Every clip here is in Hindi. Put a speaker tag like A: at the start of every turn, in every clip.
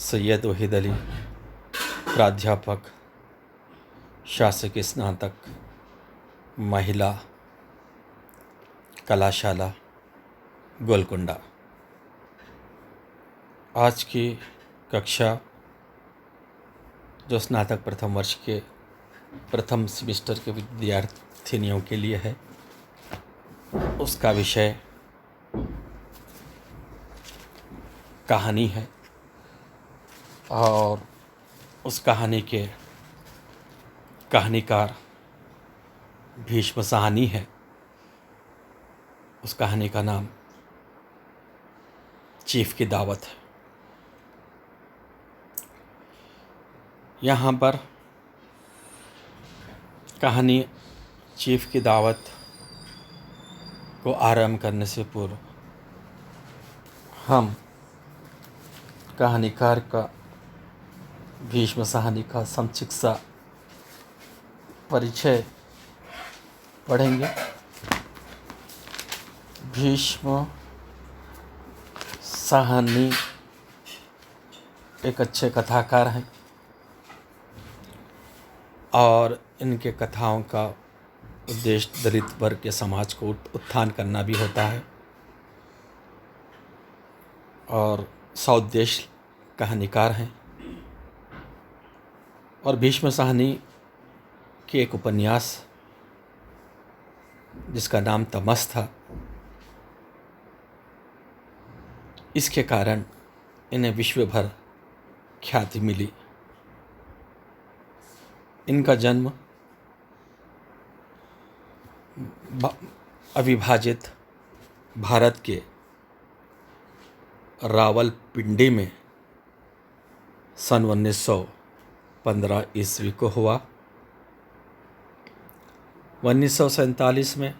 A: सैयद वहीद अली, प्राध्यापक, शासकीय स्नातक, महिला, कलाशाला, गोलकुंडा। आज की कक्षा जो स्नातक प्रथम वर्ष के प्रथम सेमेस्टर के विद्यार्थिनियों के लिए है, उसका विषय कहानी है और उस कहानी के कहानीकार भीष्म साहनी है। उस कहानी का नाम चीफ की दावत है। यहाँ पर कहानी चीफ की दावत को आरंभ करने से पूर्व हम कहानीकार का भीष्म साहनी का संक्षिप्त सा परिचय पढ़ेंगे। भीष्म साहनी एक अच्छे कथाकार हैं और इनके कथाओं का उद्देश्य दलित वर्ग के समाज को उत्थान करना भी होता है और सौद्देश्य कहानीकार हैं। और भीष्म साहनी के एक उपन्यास जिसका नाम तमस था, इसके कारण इन्हें विश्व भर ख्याति मिली। इनका जन्म अविभाजित भारत के रावलपिंडी में सन 1915 ईस्वी को हुआ। 1947 में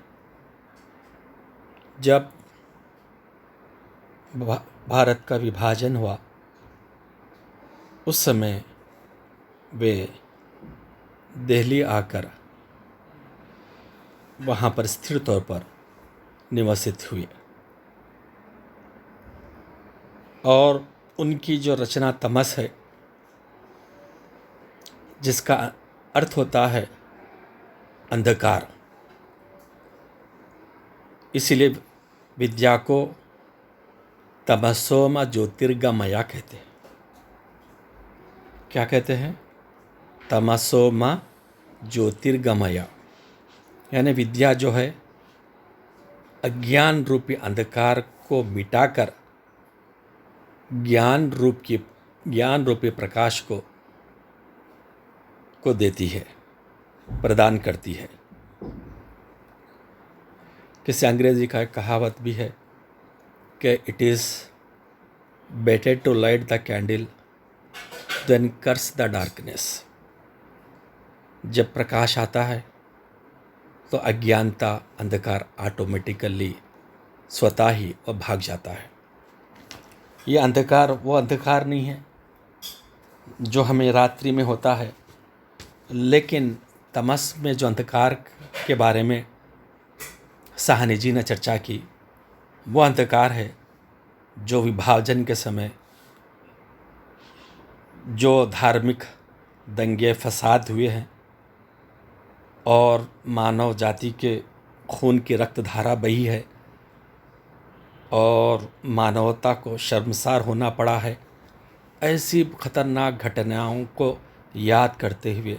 A: जब भारत का विभाजन हुआ, उस समय वे दिल्ली आकर वहाँ पर स्थिर तौर पर निवासित हुए और उनकी जो रचना तमस है, जिसका अर्थ होता है अंधकार, इसीलिए विद्या को तमसोमा ज्योतिर्गमया कहते हैं। क्या कहते हैं? तमसोमा ज्योतिर्गमया, यानी विद्या जो है अज्ञान रूपी अंधकार को मिटाकर ज्ञान रूपी प्रकाश को देती है, प्रदान करती है। किसी अंग्रेजी का एक कहावत भी है कि it is better to light the candle than curse the darkness. जब प्रकाश आता है तो अज्ञानता, अंधकार ऑटोमेटिकली स्वतः ही और भाग जाता है। ये अंधकार वो अंधकार नहीं है जो हमें रात्रि में होता है, लेकिन तमस में जो अंधकार के बारे में साहनी जी ने चर्चा की, वो अंधकार है जो विभाजन के समय जो धार्मिक दंगे फसाद हुए हैं और मानव जाति के खून की रक्तधारा बही है और मानवता को शर्मसार होना पड़ा है। ऐसी खतरनाक घटनाओं को याद करते हुए,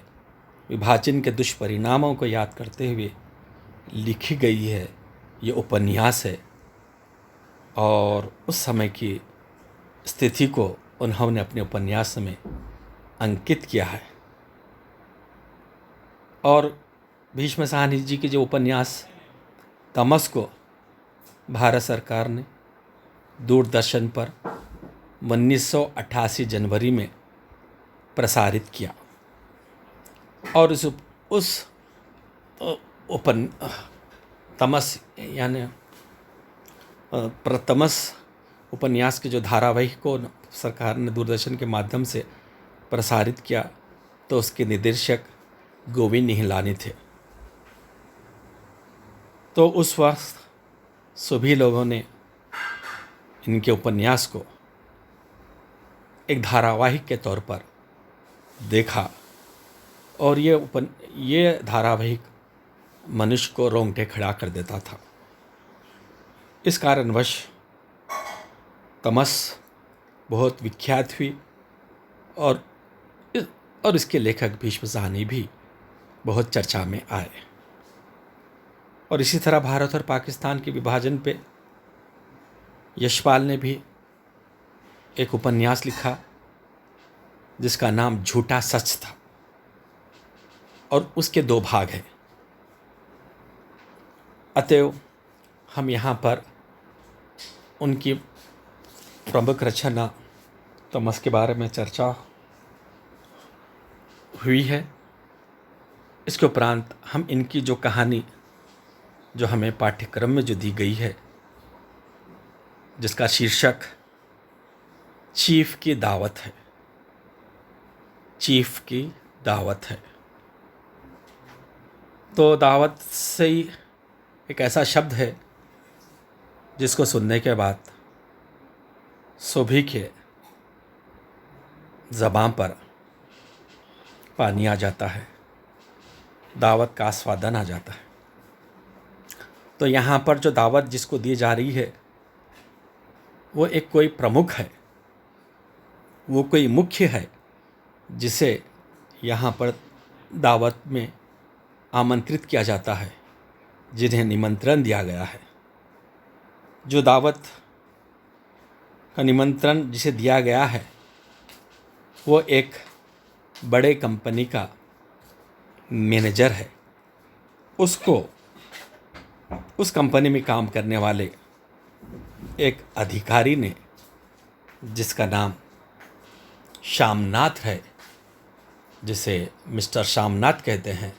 A: विभाजन के दुष्परिणामों को याद करते हुए लिखी गई है ये उपन्यास है और उस समय की स्थिति को उन्होंने अपने उपन्यास में अंकित किया है। और भीष्म साहनी जी की जो उपन्यास तमस को भारत सरकार ने दूरदर्शन पर 1988 जनवरी में प्रसारित किया और तमस यानी प्रतमस उपन्यास के जो धारावाहिक को सरकार ने दूरदर्शन के माध्यम से प्रसारित किया, तो उसके निर्देशक गोविंद निहलानी थे। तो उस वक्त सभी लोगों ने इनके उपन्यास को एक धारावाहिक के तौर पर देखा और ये धारावाहिक मनुष्य को रोंगटे खड़ा कर देता था। इस कारणवश तमस बहुत विख्यात हुई और इसके लेखक भीष्म साहनी भी बहुत चर्चा में आए। और इसी तरह भारत और पाकिस्तान के विभाजन पे यशपाल ने भी एक उपन्यास लिखा जिसका नाम झूठा सच था और उसके 2 भाग हैं। अतएव हम यहाँ पर उनकी प्रमुख रचना तमस के बारे में चर्चा हुई है। इसके उपरांत हम इनकी जो कहानी जो हमें पाठ्यक्रम में जो दी गई है, जिसका शीर्षक चीफ की दावत है, चीफ की दावत है, तो दावत से ही एक ऐसा शब्द है जिसको सुनने के बाद सभी के ज़बान पर पानी आ जाता है, दावत का आस्वादन आ जाता है। तो यहाँ पर जो दावत जिसको दी जा रही है वो एक कोई प्रमुख है, वो कोई मुख्य है जिसे यहाँ पर दावत में आमंत्रित किया जाता है, जिन्हें निमंत्रण दिया गया है। जो दावत का निमंत्रण जिसे दिया गया है वो एक बड़े कंपनी का मैनेजर है। उसको उस कंपनी में काम करने वाले एक अधिकारी ने, जिसका नाम श्यामनाथ है, जिसे मिस्टर श्यामनाथ कहते हैं,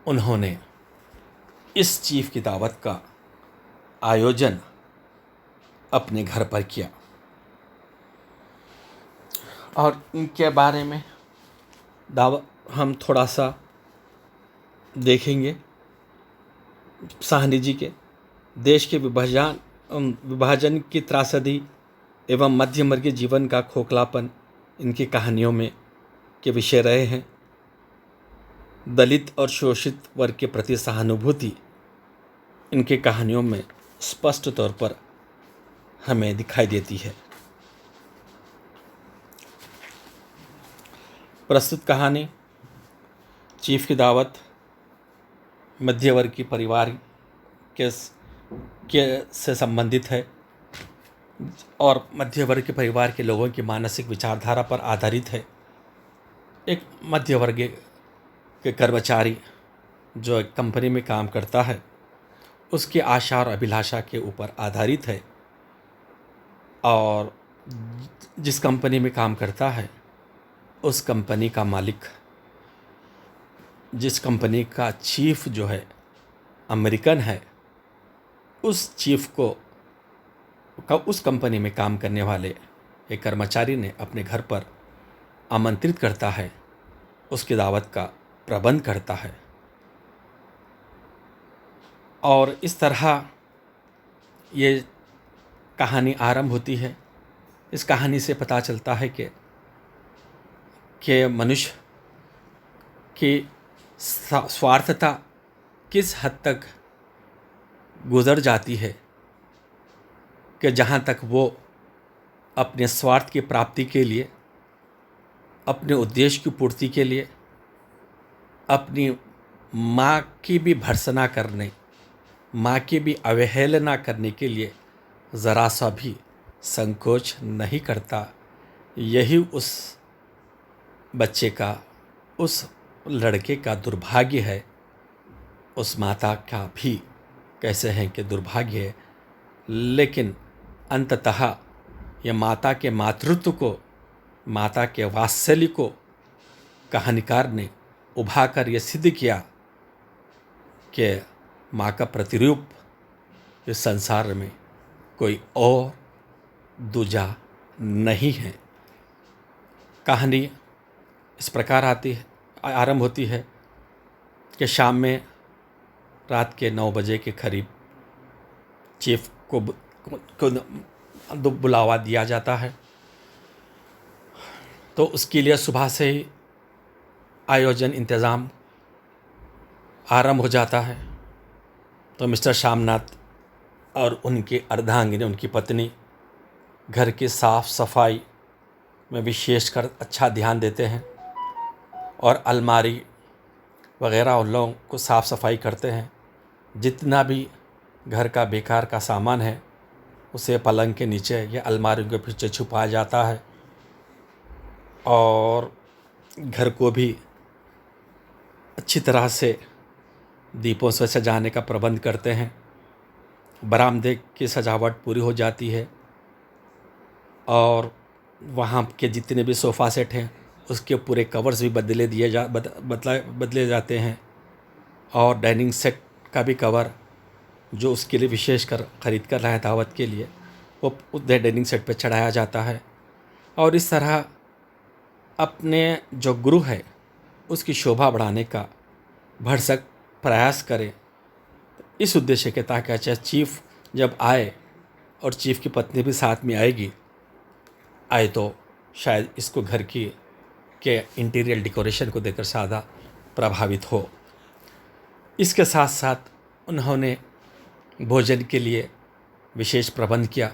A: उन्होंने इस चीफ की दावत का आयोजन अपने घर पर किया और इनके बारे में हम थोड़ा सा देखेंगे। साहनी जी के देश के विभाजन की त्रासदी एवं मध्यमवर्गीय जीवन का खोखलापन इनकी कहानियों में के विषय रहे हैं। दलित और शोषित वर्ग के प्रति सहानुभूति इनकी कहानियों में स्पष्ट तौर पर हमें दिखाई देती है। प्रस्तुत कहानी चीफ की दावत मध्यवर्गीय परिवार के से संबंधित है और मध्यवर्ग के परिवार के लोगों की मानसिक विचारधारा पर आधारित है। एक मध्यवर्ग के कर्मचारी जो एक कंपनी में काम करता है, उसकी आशा और अभिलाषा के ऊपर आधारित है और जिस कंपनी में काम करता है उस कंपनी का मालिक, जिस कंपनी का चीफ जो है अमेरिकन है, उस चीफ को उस कंपनी में काम करने वाले एक कर्मचारी ने अपने घर पर आमंत्रित करता है, उसकी दावत का प्रबंध करता है और इस तरह ये कहानी आरंभ होती है। इस कहानी से पता चलता है कि मनुष्य की स्वार्थता किस हद तक गुजर जाती है कि जहाँ तक वो अपने स्वार्थ की प्राप्ति के लिए, अपने उद्देश्य की पूर्ति के लिए, अपनी माँ की भी भर्त्सना करने, माँ की भी अवहेलना करने के लिए ज़रा सा भी संकोच नहीं करता। यही उस बच्चे का, उस लड़के का दुर्भाग्य है, उस माता का भी कैसे हैं कि दुर्भाग्य है। लेकिन अंततः यह माता के मातृत्व को, माता के वात्सल्य को कहानीकार ने उभाकर यह सिद्ध किया कि माँ का प्रतिरूप इस संसार में कोई और दूजा नहीं है। कहानी इस प्रकार आरंभ होती है कि शाम में रात के 9 बजे के करीब चीफ को बुलावा दिया जाता है तो उसके लिए सुबह से ही आयोजन इंतज़ाम आरंभ हो जाता है। तो मिस्टर शामनाथ और उनकी अर्धांगिनी, उनकी पत्नी, घर की साफ़ सफाई में विशेषकर अच्छा ध्यान देते हैं और अलमारी वगैरह उन लोगों को साफ़ सफाई करते हैं। जितना भी घर का बेकार का सामान है उसे पलंग के नीचे या अलमारियों के पीछे छुपाया जाता है और घर को भी अच्छी तरह से दीपों से सजाने का प्रबंध करते हैं। बरामदे की सजावट पूरी हो जाती है और वहाँ के जितने भी सोफ़ा सेट हैं उसके पूरे कवर्स भी बदले जाते हैं और डाइनिंग सेट का भी कवर जो उसके लिए विशेष कर ख़रीद कर लाया दावत के लिए, वो उधर डाइनिंग सेट पे चढ़ाया जाता है। और इस तरह अपने जो गुरु है उसकी शोभा बढ़ाने का भरसक प्रयास करें, इस उद्देश्य के ताकि अच्छा चीफ जब आए और चीफ की पत्नी भी साथ में आए तो शायद इसको घर के इंटीरियर डेकोरेशन को देखकर ज़्यादा प्रभावित हो। इसके साथ साथ उन्होंने भोजन के लिए विशेष प्रबंध किया।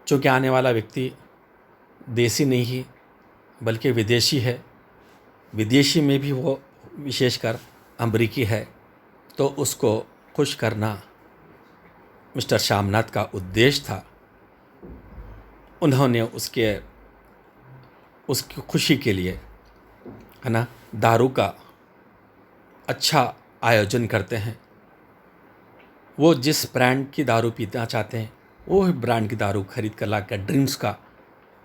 A: चूँकि आने वाला व्यक्ति देसी नहीं ही बल्कि विदेशी है, विदेशी में भी वो विशेषकर अमरीकी है, तो उसको खुश करना मिस्टर शामनाथ का उद्देश्य था। उन्होंने उसकी खुशी के लिए है ना दारू का अच्छा आयोजन करते हैं। वो जिस ब्रांड की दारू पीना चाहते हैं वो ब्रांड की दारू खरीद कर ला कर ड्रिंक्स का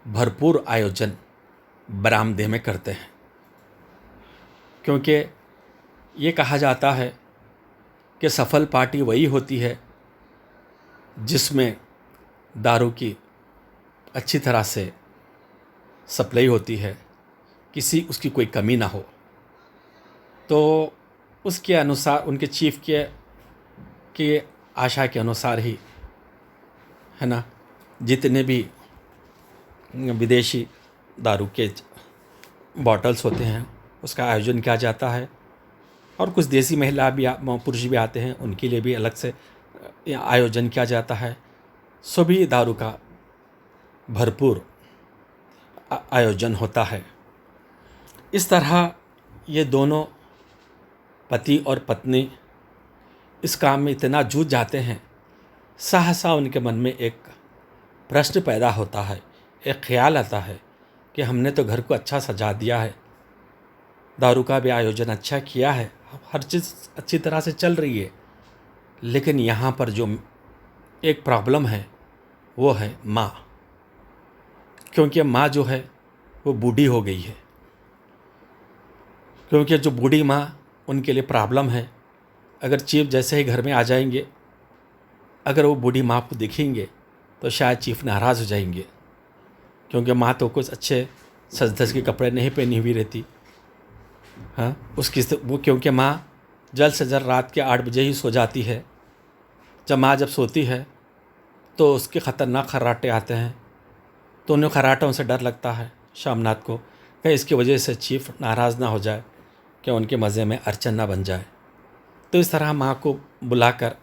A: भरपूर आयोजन बरामदे में करते हैं, क्योंकि ये कहा जाता है कि सफल पार्टी वही होती है जिसमें दारू की अच्छी तरह से सप्लाई होती है, उसकी कोई कमी ना हो। तो उसके अनुसार उनके चीफ के आशा के अनुसार ही है ना जितने भी विदेशी दारू के बॉटल्स होते हैं उसका आयोजन किया जाता है और कुछ देसी पुरुष भी आते हैं, उनके लिए भी अलग से आयोजन किया जाता है। सभी दारू का भरपूर आयोजन होता है। इस तरह ये दोनों पति और पत्नी इस काम में इतना जूझ जाते हैं, सहसा उनके मन में एक प्रश्न पैदा होता है, एक ख्याल आता है कि हमने तो घर को अच्छा सजा दिया है, दारू का भी आयोजन अच्छा किया है, हर चीज़ अच्छी तरह से चल रही है, लेकिन यहाँ पर जो एक प्रॉब्लम है वो है माँ। क्योंकि माँ जो है वो बूढ़ी हो गई है। क्योंकि जो बूढ़ी माँ उनके लिए प्रॉब्लम है। अगर चीफ जैसे ही घर में आ जाएंगे, अगर वो बूढ़ी माँ को देखेंगे तो शायद चीफ नाराज़ हो जाएंगे, क्योंकि माँ तो कुछ अच्छे सज धज के कपड़े नहीं पहनी हुई रहती। हाँ, क्योंकि माँ जल्द से जल्द रात के 8 बजे ही सो जाती है। जब सोती है तो उसके ख़तरनाक खर्राटे आते हैं, तो उन्हें खर्राटों से डर लगता है शामनाथ को, कहीं इसकी वजह से चीफ नाराज़ ना हो जाए, कि उनके मज़े में अड़चन ना बन जाए। तो इस तरह माँ को बुलाकर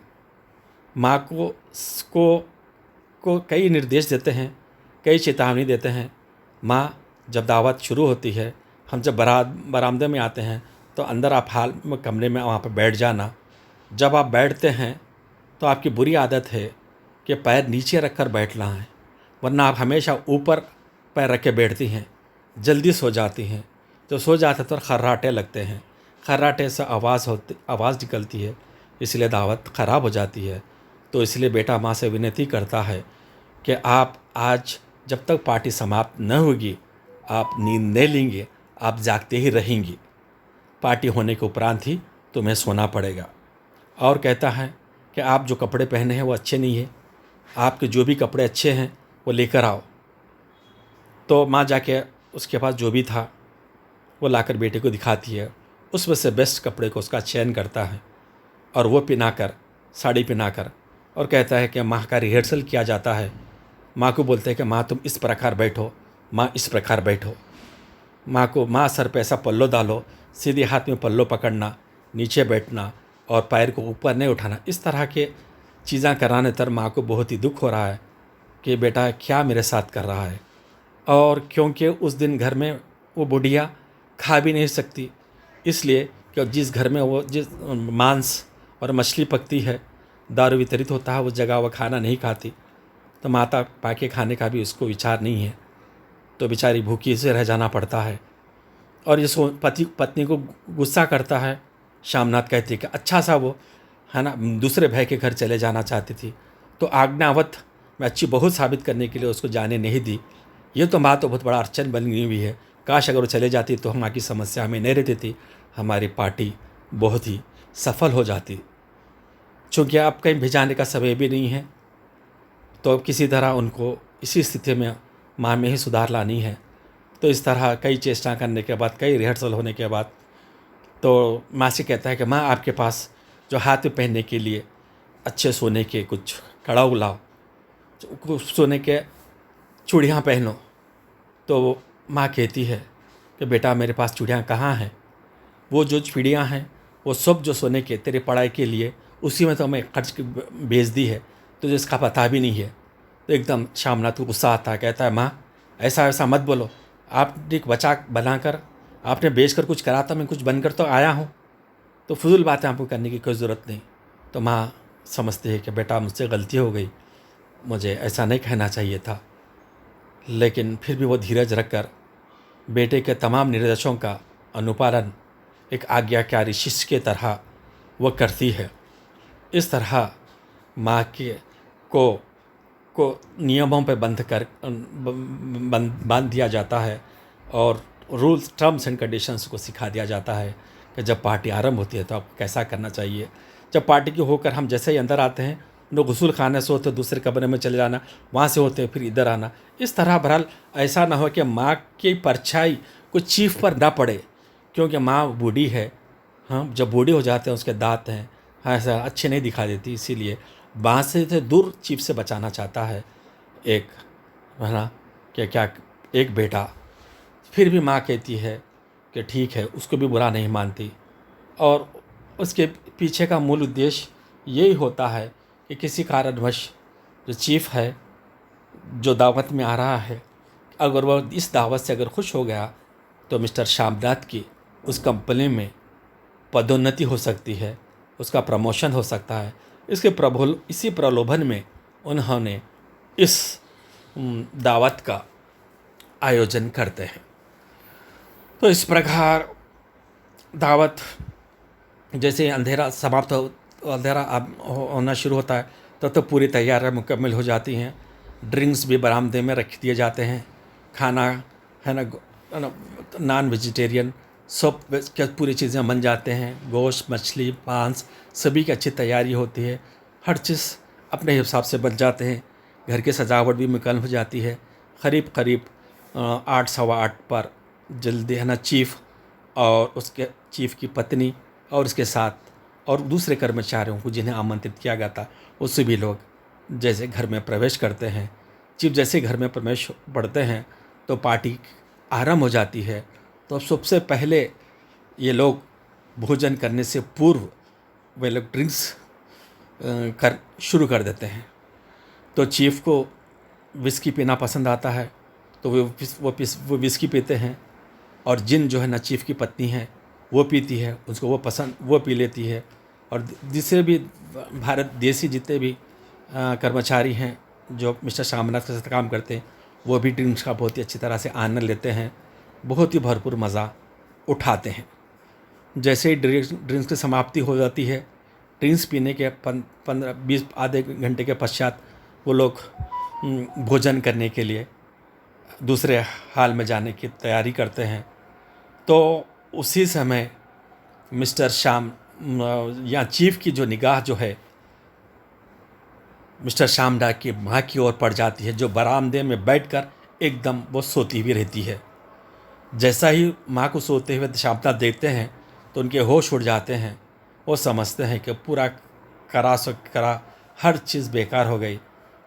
A: माँ को कई निर्देश देते हैं, कई चेतावनी देते हैं। माँ, जब दावत शुरू होती है, हम जब बरामदे में आते हैं तो अंदर आप हाल में कमरे में वहाँ पर बैठ जाना। जब आप बैठते हैं तो आपकी बुरी आदत है कि पैर नीचे रख कर बैठना है, वरना आप हमेशा ऊपर पैर रख के बैठती हैं, जल्दी सो जाती हैं। तो सो जाते तो खर्राटे लगते हैं, खर्राटे से आवाज़ निकलती है, इसलिए दावत ख़राब हो जाती है। तो इसलिए बेटा माँ से विनती करता है कि आप आज जब तक पार्टी समाप्त न होगी आप नींद नहीं लेंगे, आप जागते ही रहेंगी। पार्टी होने के उपरांत ही तुम्हें सोना पड़ेगा। और कहता है कि आप जो कपड़े पहने हैं वो अच्छे नहीं हैं, आपके जो भी कपड़े अच्छे हैं वो लेकर आओ। तो माँ जाके उसके पास जो भी था वो लाकर बेटे को दिखाती है, उसमें से बेस्ट कपड़े को उसका चयन करता है और वो पहनाकर, साड़ी पहनाकर, और कहता है कि माँ का रिहर्सल किया जाता है। माँ को बोलते हैं कि माँ तुम इस प्रकार बैठो माँ इस प्रकार बैठो, माँ सर पे ऐसा पल्लो डालो, सीधे हाथ में पल्लो पकड़ना, नीचे बैठना और पैर को ऊपर नहीं उठाना, इस तरह के चीज़ें कराने तर माँ को बहुत ही दुख हो रहा है कि बेटा क्या मेरे साथ कर रहा है। और क्योंकि उस दिन घर में वो बुढ़िया खा भी नहीं सकती, इसलिए कि जिस घर में वो जिस मांस और मछली पकती है, दारू वितरित होता है, उस जगह वो खाना नहीं खाती, तो माता पाके खाने का भी उसको विचार नहीं है, तो बेचारी भूखी से रह जाना पड़ता है। और ये पति पत्नी को गुस्सा करता है। शामनाथ कहती है कि अच्छा सा वो है ना दूसरे भाई के घर चले जाना चाहती थी, तो आज्ञावत मैं अच्छी बहुत साबित करने के लिए उसको जाने नहीं दी। ये तो बात तो बहुत बड़ा अड़चन बन गई हुई है, काश अगर वो चले जाती तो हमारी की समस्या हमें नहीं रहती थी, हमारी पार्टी बहुत ही सफल हो जाती। चूँकि अब कहीं भिजाने का समय भी नहीं है, तो अब किसी तरह उनको इसी स्थिति में माँ में ही सुधार लानी है। तो इस तरह कई चेष्टा करने के बाद, कई रिहर्सल होने के बाद, तो माँ से कहता है कि माँ आपके पास जो हाथ में पहनने के लिए अच्छे सोने के कुछ कड़ाऊ लाओ, कुछ सोने के चूड़ियाँ पहनो। तो माँ कहती है कि बेटा मेरे पास चूड़ियाँ कहाँ हैं, वो जो चूड़ियाँ हैं वो सब जो सोने के तेरे पढ़ाई के लिए उसी में तो मैं खर्च भेज दी है, तुझे इसका पता भी नहीं है। तो एकदम शामनाथ को गुस्सा आता है, कहता है माँ ऐसा ऐसा मत बोलो, आपने एक बचा बनाकर आपने बेच कर कुछ करा था, मैं कुछ बनकर तो आया हूँ, तो फजूल बातें आपको करने की कोई ज़रूरत नहीं। तो माँ समझती है कि बेटा मुझसे गलती हो गई, मुझे ऐसा नहीं कहना चाहिए था, लेकिन फिर भी वो धीरज रखकर बेटे के तमाम निर्देशों का अनुपालन एक आज्ञाकारी शिष्य के तरह वो करती है। इस तरह माँ के को नियमों पे बांध दिया जाता है और रूल्स टर्म्स एंड कंडीशंस को सिखा दिया जाता है कि जब पार्टी आरंभ होती है तो आपको कैसा करना चाहिए। जब पार्टी की होकर हम जैसे ही अंदर आते हैं, लोग गुसूल खाने से होते दूसरे कमरे में चले जाना, वहाँ से होते फिर इधर आना। इस तरह बहरहाल ऐसा ना हो कि माँ की परछाई कुछ चीफ पर ना पड़े, क्योंकि माँ बूढ़ी है। हाँ, जब बूढ़ी हो जाते हैं उसके दांत हैं, हाँ, ऐसा अच्छे नहीं दिखा देती, इसीलिए बाँस से दूर चीफ से बचाना चाहता है एक, है ना, कि क्या एक बेटा। फिर भी माँ कहती है कि ठीक है, उसको भी बुरा नहीं मानती। और उसके पीछे का मूल उद्देश्य यही होता है कि किसी कारणवश जो चीफ है, जो दावत में आ रहा है, अगर वह इस दावत से अगर खुश हो गया तो मिस्टर शामनाथ की उस कंपनी में पदोन्नति हो सकती है, उसका प्रमोशन हो सकता है। इसी प्रलोभन में उन्होंने इस दावत का आयोजन करते हैं। तो इस प्रकार दावत जैसे अंधेरा समाप्त अंधेरा होना शुरू होता है तो पूरी तैयारियां मुकम्मल हो जाती हैं। ड्रिंक्स भी बरामदे में रख दिए जाते हैं, खाना है ना नॉन वेजिटेरियन सब पूरी चीज़ें बन जाते हैं, गोश्त मछली मांस सभी की अच्छी तैयारी होती है, हर चीज़ अपने हिसाब से बन जाते हैं। घर की सजावट भी मुकम्मल हो जाती है। करीब 8 सवा 8 पर जल्दी है ना चीफ और उसके चीफ की पत्नी और उसके साथ और दूसरे कर्मचारियों को जिन्हें आमंत्रित किया गया था, उससे भी लोग जैसे घर में प्रवेश करते हैं। चीफ जैसे घर में प्रवेश पढ़ते हैं तो पार्टी आरंभ हो जाती है। तो सबसे पहले ये लोग भोजन करने से पूर्व वे लोग ड्रिंक्स शुरू कर देते हैं। तो चीफ को विस्की पीना पसंद आता है, तो वो विस्की पीते हैं। और जिन जो है ना चीफ की पत्नी है वो पीती है, उसको वो पसंद वो पी लेती है। और जिससे भी भारत देशी जितने भी कर्मचारी हैं जो मिस्टर शामनाथ के साथ काम करते हैं, वो भी ड्रिंक्स का बहुत ही अच्छी तरह से आनंद लेते हैं, बहुत ही भरपूर मज़ा उठाते हैं। जैसे ही ड्रिंक्स की समाप्ति हो जाती है, ड्रिंक्स पीने के 15-20 आधे घंटे के पश्चात वो लोग भोजन करने के लिए दूसरे हाल में जाने की तैयारी करते हैं। तो उसी समय मिस्टर शाम या चीफ की जो निगाह जो है मिस्टर शामडा की माँ की ओर पड़ जाती है, जो बरामदे में बैठकर एकदम वो सोती हुई रहती है। जैसा ही माँ को सोते हुए शामडा देखते हैं तो उनके होश उड़ जाते हैं। वो समझते हैं कि पूरा करा हर चीज़ बेकार हो गई,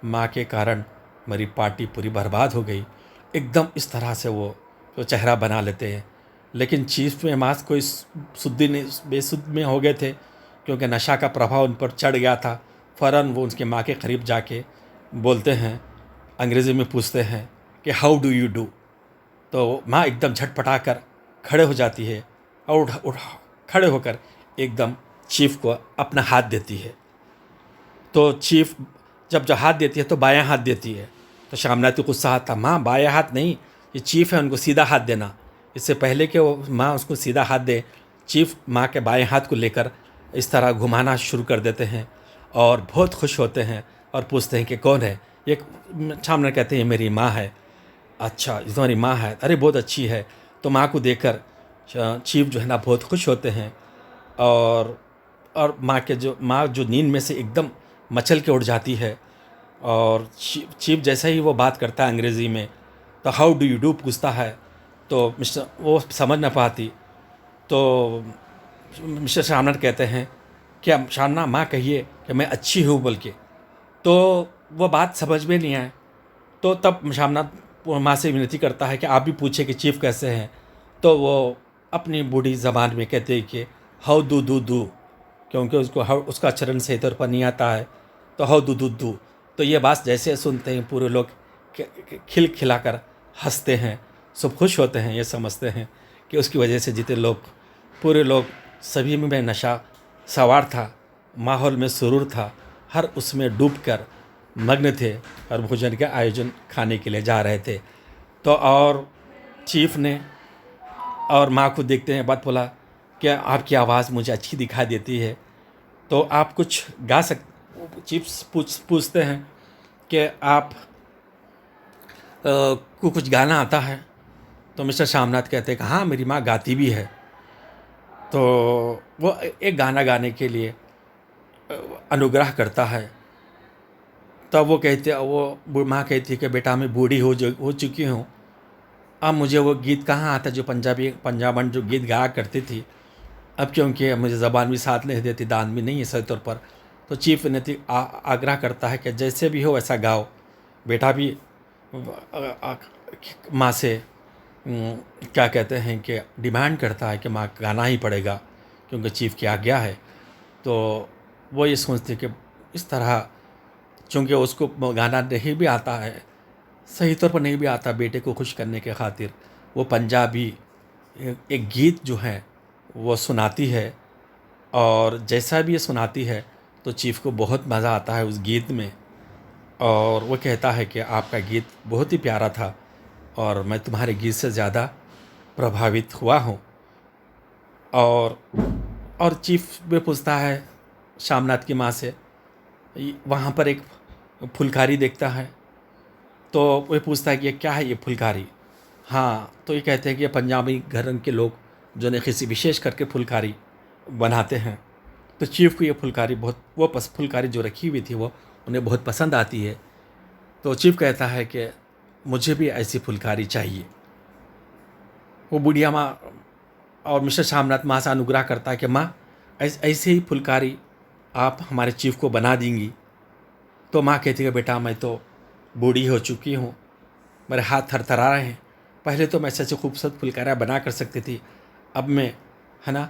A: माँ के कारण मेरी पार्टी पूरी बर्बाद हो गई। एकदम इस तरह से वो तो चेहरा बना लेते हैं। लेकिन चीफ में मास कोई शुद्धि नहीं, बेसुध में हो गए थे, क्योंकि नशा का प्रभाव उन पर चढ़ गया था। फ़ौरन वो उसके माँ के करीब जाके बोलते हैं, अंग्रेज़ी में पूछते हैं कि हाउ डू यू डू। तो माँ एकदम झटपटा कर खड़े हो जाती है और खड़े होकर एकदम चीफ को अपना हाथ देती है। तो चीफ जब हाथ देती है तो बायां हाथ देती है। तो शामनाथ को गुस्सा आता, माँ बायां हाथ नहीं, ये चीफ है, उनको सीधा हाथ देना। इससे पहले कि वो माँ उसको सीधा हाथ दे, चीफ माँ के बाएं हाथ को लेकर इस तरह घुमाना शुरू कर देते हैं और बहुत खुश होते हैं और पूछते हैं कि कौन है ये। शामनाथ कहते हैं ये मेरी माँ है। अच्छा, ये तुम्हारी माँ है, अरे बहुत अच्छी है। तो माँ को देखकर चीफ जो है ना बहुत खुश होते हैं और माँ जो नींद में से एकदम मचल के उठ जाती है। और चीफ जैसे ही वो बात करता है अंग्रेज़ी में, तो हाउ डू यू डू पूछता है, तो मिस्टर वो समझ ना पाती। तो मिस्टर शामनाथ कहते हैं क्या शामना माँ कहिए कि मैं अच्छी हूँ बोल के। तो वो बात समझ में नहीं आए। तो तब शामनाथ माँ से विनती करता है कि आप भी पूछे कि चीफ कैसे हैं। तो वो अपनी बूढ़ी ज़बान में कहते हैं कि हाउ डू डू डू, क्योंकि उसको हाउ उसका आचरण सही तौर पर नहीं आता है। तो हाउ डू डू डू। तो ये बात जैसे सुनते हैं पूरे लोग खिलखिलाकर हंसते हैं, सब खुश होते हैं। ये समझते हैं कि उसकी वजह से जितने लोग, पूरे लोग, सभी में नशा सवार था, माहौल में सुरूर था, हर उसमें डूबकर मग्न थे और भोजन के आयोजन खाने के लिए जा रहे थे। तो और चीफ ने और माँ को देखते हैं, बात बोला कि आपकी आवाज़ मुझे अच्छी दिखाई देती है, तो आप कुछ गा चीफ पूछते हैं कि आप को कुछ गाना आता है। तो मिस्टर शामनाथ कहते हैं कि हाँ मेरी माँ गाती भी है। तो वो एक गाना गाने के लिए अनुग्रह करता है। तब वो माँ कहती है कि बेटा मैं बूढ़ी हो चुकी हूँ, अब मुझे वो गीत कहाँ आता जो पंजाबन जो गीत गाया करती थी, अब क्योंकि मुझे ज़बान भी साथ नहीं देती, दान भी नहीं है सही तौर पर। तो चीफ विनती आग्रह करता है कि जैसे भी हो वैसा गाओ। बेटा भी माँ से क्या कहते हैं कि डिमांड करता है कि माँ गाना ही पड़ेगा, क्योंकि चीफ की आज्ञा है। तो वो ये सोचते कि इस तरह, चूँकि उसको गाना नहीं भी आता है, सही तौर पर नहीं भी आता, बेटे को खुश करने के खातिर वो पंजाबी एक गीत जो है वो सुनाती है। और जैसा भी ये सुनाती है तो चीफ को बहुत मज़ा आता है उस गीत में। और वो कहता है कि आपका गीत बहुत ही प्यारा था और मैं तुम्हारे गीत से ज़्यादा प्रभावित हुआ हूँ। और चीफ भी पूछता है शामनाथ की माँ से, वहाँ पर एक फुलकारी देखता है। तो वो पूछता है कि ये क्या है ये फुलकारी। हाँ, तो ये कहते हैं कि ये पंजाबी घर के लोग जो ने किसी विशेष करके फुलकारी बनाते हैं। तो चीफ को ये फुलकारी फुलकारी जो रखी हुई थी वो उन्हें बहुत पसंद आती है। तो चीफ कहता है कि मुझे भी ऐसी फुलकारी चाहिए। वो बुढ़िया माँ और मिस्टर शामनाथ माँ से अनुग्रह करता है कि माँ ऐसे ही फुलकारी आप हमारे चीफ को बना देंगी। तो माँ कहती है बेटा मैं तो बूढ़ी हो चुकी हूँ, मेरे हाथ थरथरा रहे हैं। पहले तो मैं ऐसे खूबसूरत फुलकारियाँ बना कर सकती थी, अब मैं है ना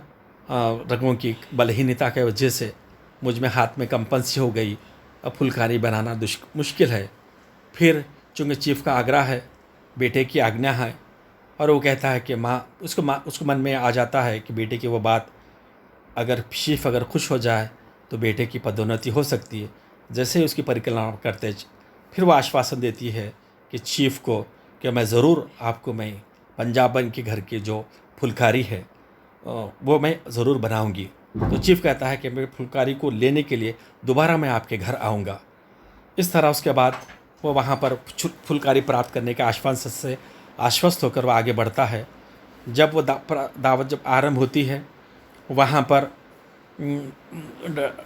A: रंगों की बलहीनता की वजह से मुझ में हाथ में कंपन सी हो गई, अब फुलकारी बनाना मुश्किल है। फिर चूँकि चीफ का आग्रह है, बेटे की आज्ञा है, और वो कहता है कि उसको मन में आ जाता है कि बेटे की वो बात अगर चीफ अगर खुश हो जाए तो बेटे की पदोन्नति हो सकती है। जैसे ही उसकी परिकल्पना करते फिर वो आश्वासन देती है कि चीफ को कि मैं ज़रूर आपको मैं पंजाबन के घर की जो फुलकारी है वो मैं ज़रूर बनाऊंगी। तो चीफ कहता है कि मैं फुलकारी को लेने के लिए दोबारा मैं आपके घर आऊँगा। इस तरह उसके बाद वो वहाँ पर फुलकारी प्राप्त करने के आश्वासन से आश्वस्त होकर वो आगे बढ़ता है। जब वो दावत जब आरंभ होती है, वहाँ पर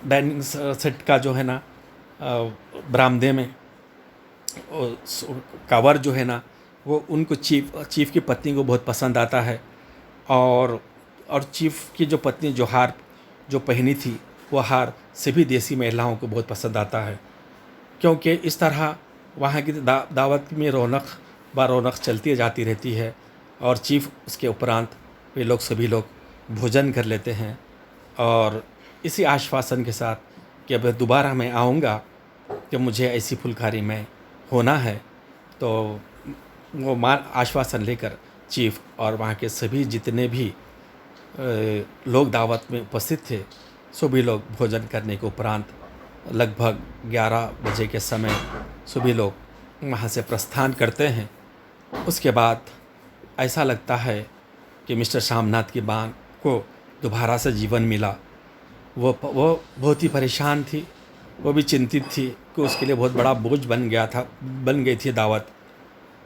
A: डाइनिंग सेट का जो है ना बरामदे में कवर जो है ना वो उनको चीफ की पत्नी को बहुत पसंद आता है। और चीफ की जो पत्नी जो हार जो पहनी थी वो हार सभी देसी महिलाओं को बहुत पसंद आता है, क्योंकि इस तरह वहाँ की दावत में रौनक रौनक चलती जाती रहती है। और चीफ उसके उपरांत वे लोग सभी लोग भोजन कर लेते हैं और इसी आश्वासन के साथ कि अब दोबारा मैं आऊँगा कि मुझे ऐसी फुलकारी में होना है, तो वो आश्वासन लेकर चीफ और वहाँ के सभी जितने भी लोग दावत में उपस्थित थे, सभी लोग भोजन करने के उपरांत लगभग 11 बजे के समय सभी लोग वहाँ से प्रस्थान करते हैं। उसके बाद ऐसा लगता है कि मिस्टर शामनाथ की माँ को दोबारा से जीवन मिला। वो बहुत ही परेशान थी, वो भी चिंतित थी कि उसके लिए बहुत बड़ा बोझ बन गई थी दावत।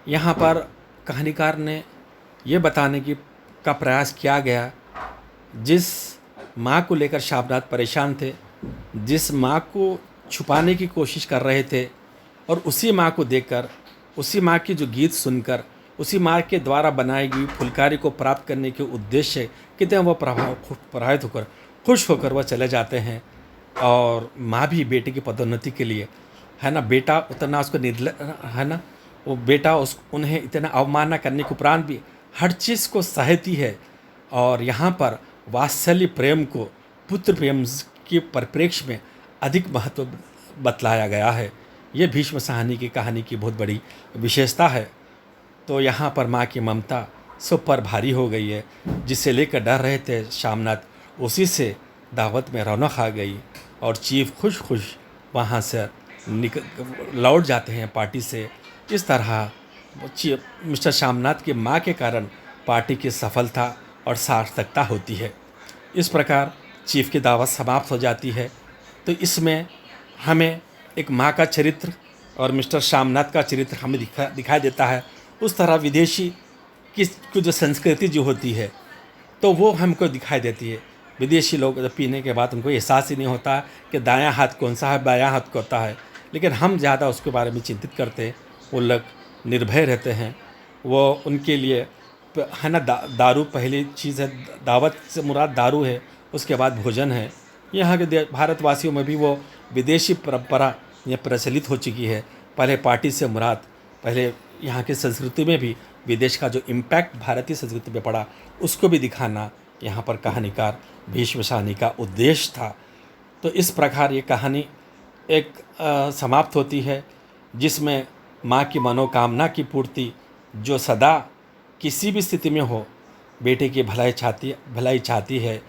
A: यहाँ पर कहानीकार ने ये बताने का प्रयास किया गया, जिस माँ को लेकर शामनाथ परेशान थे, जिस माँ को छुपाने की कोशिश कर रहे थे, और उसी माँ को देखकर, उसी माँ की जो गीत सुनकर, उसी माँ के द्वारा बनाई गई फुलकारी को प्राप्त करने के उद्देश्य कितने वो प्रभावित होकर, खुश होकर वह चले जाते हैं। और माँ भी बेटे की पदोन्नति के लिए, है ना, बेटा उतना उसको है ना, वो बेटा उन्हें इतना अवमानना करने के उपरांत भी हर चीज़ को सहती है। और यहाँ पर वात्सल्य प्रेम को पुत्र प्रेम के परिप्रेक्ष्य में अधिक महत्व बतलाया गया है। ये भीष्म साहनी की कहानी की बहुत बड़ी विशेषता है। तो यहाँ पर माँ की ममता सब पर भारी हो गई है। जिसे लेकर डर रहे थे शामनाथ, उसी से दावत में रौनक आ गई और चीफ खुश वहाँ से लौट जाते हैं पार्टी से। इस तरह मिस्टर शामनाथ की माँ के कारण पार्टी की सफलता और सार्थकता होती है। इस प्रकार चीफ की दावत समाप्त हो जाती है। तो इसमें हमें एक माँ का चरित्र और मिस्टर शामनाथ का चरित्र हमें दिखाई देता है। उस तरह विदेशी की जो संस्कृति जो होती है, तो वो हमको दिखाई देती है। विदेशी लोग जब पीने के बाद उनको एहसास ही नहीं होता कि दायां हाथ कौन सा है, बायां हाथ कौन सा है, लेकिन हम ज़्यादा उसके बारे में चिंतित करते हैं। वो लोग निर्भय रहते हैं। वो उनके लिए, है ना, दारू पहली चीज़ है। दावत से मुराद दारू है, उसके बाद भोजन है। यहाँ के भारतवासियों में भी वो विदेशी परंपरा ये प्रचलित हो चुकी है। पहले पार्टी से मुराद, पहले यहाँ की संस्कृति में भी विदेश का जो इम्पैक्ट भारतीय संस्कृति पे पड़ा, उसको भी दिखाना यहाँ पर कहानीकार भीष्म साहनी का उद्देश्य था। तो इस प्रकार ये कहानी एक समाप्त होती है, जिसमें माँ की मनोकामना की पूर्ति, जो सदा किसी भी स्थिति में हो बेटे की भलाई चाहती है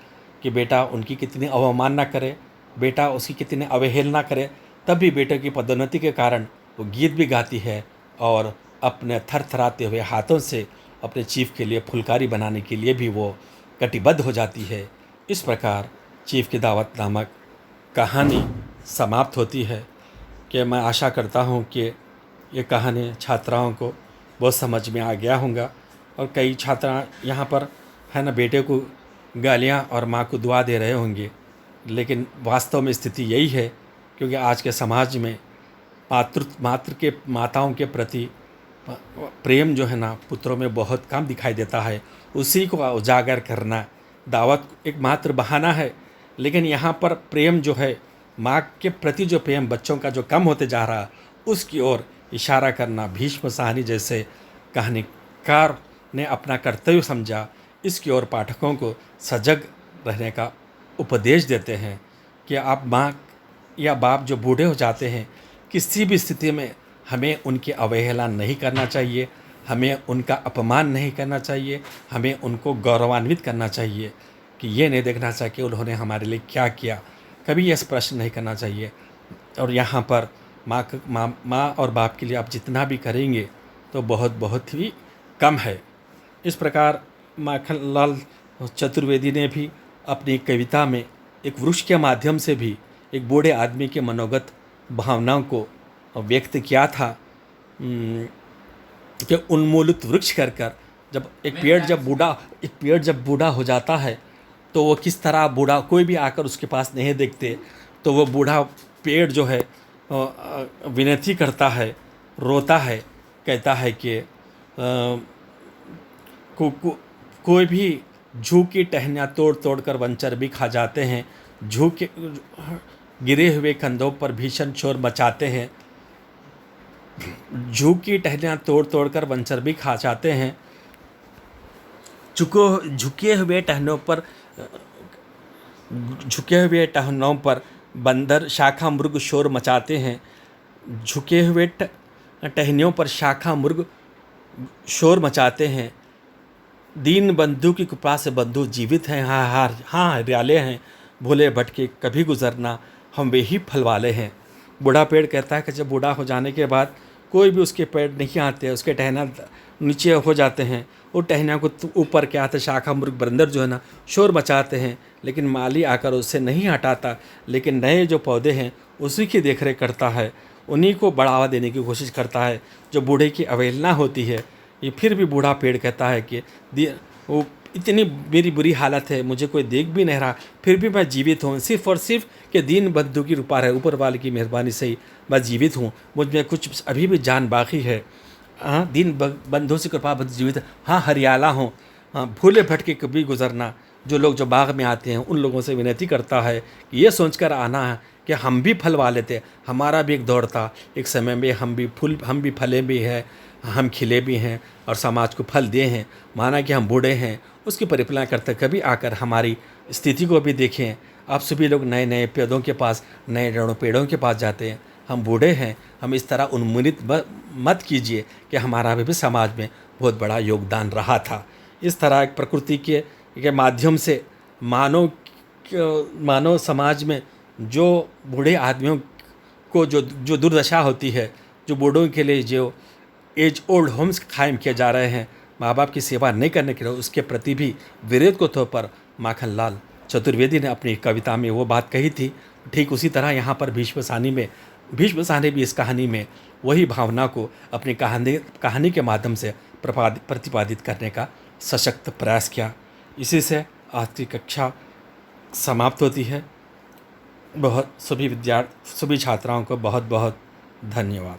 A: कि बेटा उनकी कितनी अवमानना करे, बेटा उसकी कितनी अवहेलना करे, तब भी बेटे की पदोन्नति के कारण वो गीत भी गाती है और अपने थरथराते हुए हाथों से अपने चीफ के लिए फुलकारी बनाने के लिए भी वो कटिबद्ध हो जाती है। इस प्रकार चीफ की दावत नामक कहानी समाप्त होती है। कि मैं आशा करता हूँ कि ये कहानी छात्राओं को बहुत समझ में आ गया होगा। और कई छात्रा यहाँ पर, है ना, बेटे को गालियाँ और माँ को दुआ दे रहे होंगे, लेकिन वास्तव में स्थिति यही है, क्योंकि आज के समाज में माताओं के प्रति प्रेम जो है ना, पुत्रों में बहुत कम दिखाई देता है। उसी को उजागर करना दावत एक मात्र बहाना है, लेकिन यहाँ पर प्रेम जो है, माँ के प्रति जो प्रेम बच्चों का जो कम होते जा रहा, उसकी ओर इशारा करना भीष्म साहनी जैसे कहानीकार ने अपना कर्तव्य समझा। इसकी ओर पाठकों को सजग रहने का उपदेश देते हैं कि आप माँ या बाप जो बूढ़े हो जाते हैं, किसी भी स्थिति में हमें उनकी अवहेलना नहीं करना चाहिए, हमें उनका अपमान नहीं करना चाहिए, हमें उनको गौरवान्वित करना चाहिए। कि ये नहीं देखना चाहिए कि उन्होंने हमारे लिए क्या किया, कभी ये प्रश्न नहीं करना चाहिए। और यहाँ पर माँ और बाप के लिए आप जितना भी करेंगे तो बहुत ही कम है। इस प्रकार माखनलाल चतुर्वेदी ने भी अपनी कविता में एक वृक्ष के माध्यम से भी एक बूढ़े आदमी के मनोगत भावनाओं को व्यक्त किया था कि उन्मूलित वृक्ष कर जब एक पेड़ जब बूढ़ा हो जाता है, तो वो किस तरह बूढ़ा, कोई भी आकर उसके पास नहीं देखते, तो वो बूढ़ा पेड़ जो है विनती करता है, रोता है, कहता है कि कोई भी झूठी टहनियाँ तोड़ कर वंचर भी खा जाते हैं, गिरे हुए कंधों पर भीषण शोर मचाते हैं। झूक की टहनियाँ तोड़ तोड़ कर वंचर भी खा जाते हैं। झुके हुए टहनों पर बंदर शाखा मुर्ग शोर मचाते हैं। झुके हुए टहनियों पर शाखा मुर्ग शोर मचाते हैं। दीन बंधु की कृपा से बंधु जीवित हैं, हाँ हरियाले हैं, भूले भटके कभी गुजरना, हम वे ही फल वाले हैं। बूढ़ा पेड़ कहता है कि जब बूढ़ा हो जाने के बाद कोई भी उसके पेड़ नहीं आते, उसके टहना नीचे हो जाते हैं, वो टहनियों को ऊपर क्या आते, शाखा मुर्ग बंदर जो है ना शोर मचाते हैं, लेकिन माली आकर उससे नहीं हटाता, लेकिन नए जो पौधे हैं उसी की देखरेख करता है, उन्हीं को बढ़ावा देने की कोशिश करता है। जो बूढ़े की अवहेलना होती है, ये फिर भी बूढ़ा पेड़ कहता है कि वो इतनी मेरी बुरी हालत है, मुझे कोई देख भी नहीं रहा, फिर भी मैं जीवित हूँ, सिर्फ और सिर्फ कि दीन बंधु की कृपा है, ऊपर वाले की मेहरबानी से ही मैं जीवित हूँ, मुझ में कुछ अभी भी जान बाकी है। हाँ, दीन बंधु से कृपा बंधु जीवित, हाँ हरियाला हूँ, हाँ भूले भटके कभी गुजरना। जो लोग जो बाग में आते हैं उन लोगों से विनती करता है कि ये सोचकर आना है कि हम भी फल वाले थे, हमारा भी एक दौर था, एक समय में हम भी फले भी हैं, हम खिले भी हैं और समाज को फल दिए हैं। माना कि हम बूढ़े हैं, उसकी परिकल्पना करते कभी आकर हमारी स्थिति को भी देखें। आप सभी लोग नए नए पेड़ों के पास, नए पेड़ों के पास जाते हैं, हम बूढ़े हैं, हम इस तरह उन्मूलित मत कीजिए कि हमारा भी समाज में बहुत बड़ा योगदान रहा था। इस तरह एक प्रकृति के माध्यम से मानव समाज में जो बूढ़े आदमियों को जो दुर्दशा होती है, जो बूढ़ों के लिए जो एज ओल्ड होम्स कायम किए जा रहे हैं माँ बाप की सेवा नहीं करने के लिए, उसके प्रति भी विरोध के तौर पर माखनलाल चतुर्वेदी ने अपनी कविता में वो बात कही थी। ठीक उसी तरह यहाँ पर भीष्म साहनी भी इस कहानी में वही भावना को अपनी कहानी के माध्यम से प्रतिपादित करने का सशक्त प्रयास किया। इसी से आज की कक्षा समाप्त होती है। सभी छात्राओं को बहुत बहुत धन्यवाद।